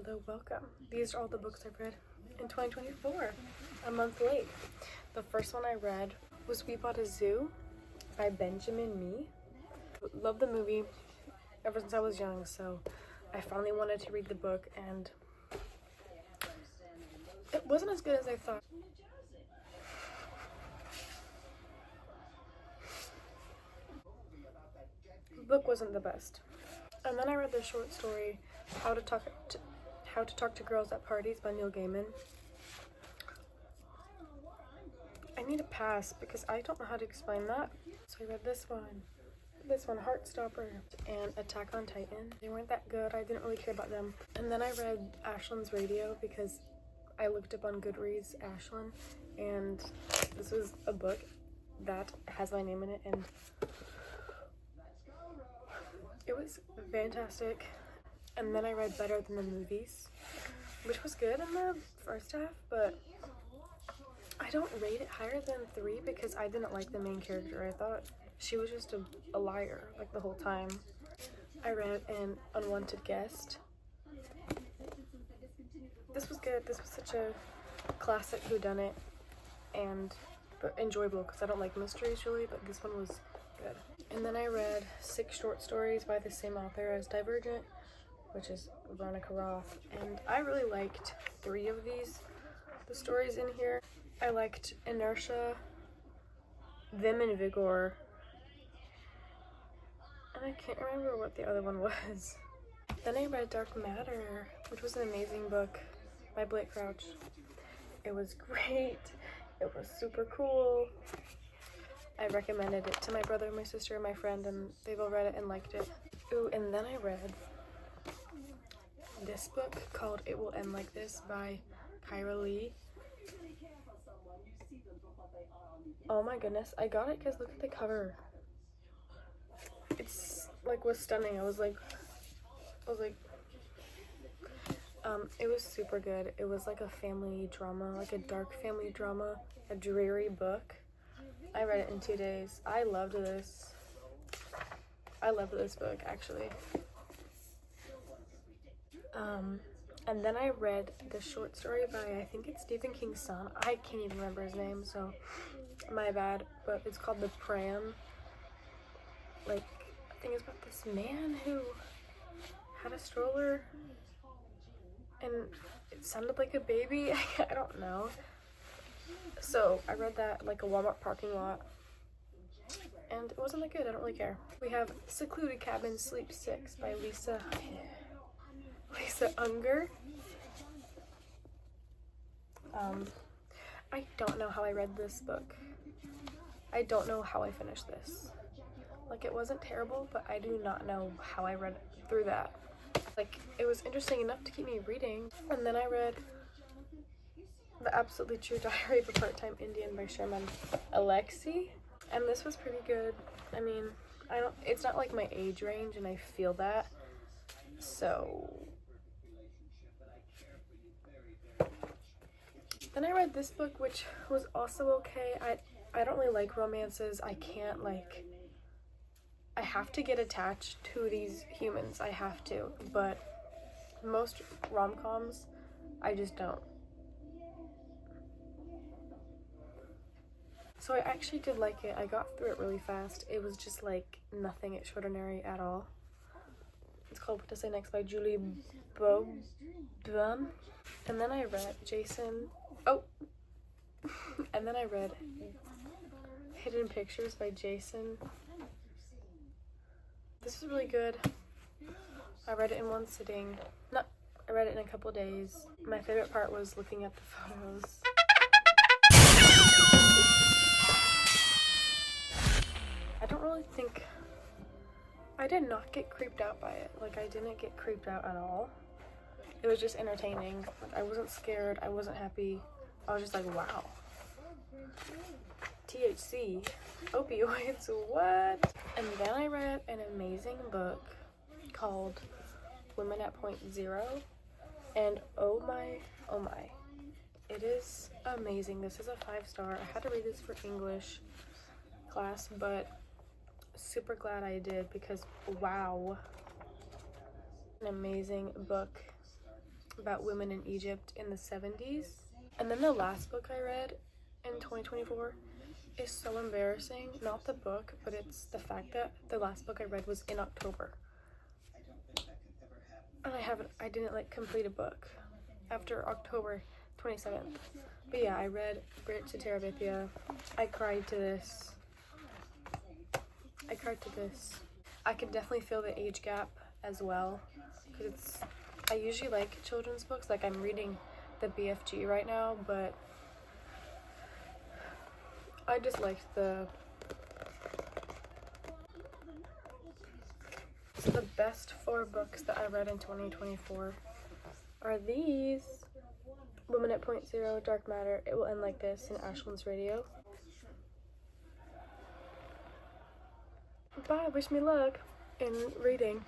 Hello, welcome. These are all the books I've read in 2024, a month late. The first one I read was We Bought a Zoo by Benjamin Mee. Love the movie ever since I was young, so I finally wanted to read the book, and it wasn't as good as I thought. The book wasn't the best. And then I read the short story How to Talk to Girls at Parties by Neil Gaiman. I need a pass because I don't know how to explain that. So I read this one, Heartstopper, and Attack on Titan. They weren't that good. I didn't really care about them. And then I read Ashland's Radio because I looked up on Goodreads Ashland, and this was a book that has my name in it, and it was fantastic. And then I read Better Than the Movies, which was good in the first half, but I don't rate it higher than 3 because I didn't like the main character. I thought she was just a liar like the whole time. I read An Unwanted Guest. This was good. This was such a classic whodunit and enjoyable because I don't like mysteries really, but this one was good. And then I read 6 short stories by the same author as Divergent, which is Veronica Roth, and I really liked 3 of the stories in here. I liked Inertia, Vim and Vigor, and I can't remember what the other one was. Then I read Dark Matter, which was an amazing book by Blake Crouch. It was great. It was super cool. I recommended it to my brother, my sister, and my friend, and they've all read it and liked it. Ooh, and then I read this book called It Will End Like This by Kyra Lee. Oh my goodness, I got it because look at the cover. It's like was stunning. I was like, it was super good. It was like a family drama, like a dark family drama, a dreary book. I read it in 2 days. I loved this. I loved this book actually. And then I read the short story by, I think it's Stephen King's son. I can't even remember his name, so my bad. But it's called The Pram. Like, I think it's about this man who had a stroller and it sounded like a baby. I don't know. So I read that like a Walmart parking lot, and it wasn't that good. I don't really care. We have Secluded Cabin Sleep 6 by Lisa Unger. I don't know how I read this book. I don't know how I finished this. Like, it wasn't terrible, but I do not know how I read through that. Like, it was interesting enough to keep me reading. And then I read The Absolutely True Diary of a Part-Time Indian by Sherman Alexie, and this was pretty good. I mean, it's not like my age range, and I feel that. So then I read this book, which was also okay. I don't really like romances. I have to get attached to these humans. I have to. But most rom-coms, I just don't. So I actually did like it. I got through it really fast. It was just like nothing extraordinary at all. It's called What to Say Next by Julie Bobum. And then I read and then I read Hidden Pictures by Jason. This was really good. I read it in one sitting. I read it in a couple days. My favorite part was looking at the photos. I don't really think, I did not get creeped out by it. Like, I didn't get creeped out at all. It was just entertaining. Like, I wasn't scared. I wasn't happy. I was just like, wow. THC, opioids, what? And then I read an amazing book called Women at Point Zero, and oh my, it is amazing. This is a 5-star. I had to read this for English class, but super glad I did because wow, an amazing book. about women in Egypt in the 70s. And then the last book I read in 2024 is so embarrassing. Not the book, but it's the fact that the last book I read was in October. And I didn't like complete a book after October 27th. But yeah, I read Bridge to Terabithia. I cried to this. I could definitely feel the age gap as well, because I usually like children's books. Like, I'm reading the BFG right now, but I just liked So the best 4 books that I read in 2024 are these: Woman at Point Zero, Dark Matter, It Will End Like This, and Ashland's Radio. Bye, wish me luck in reading.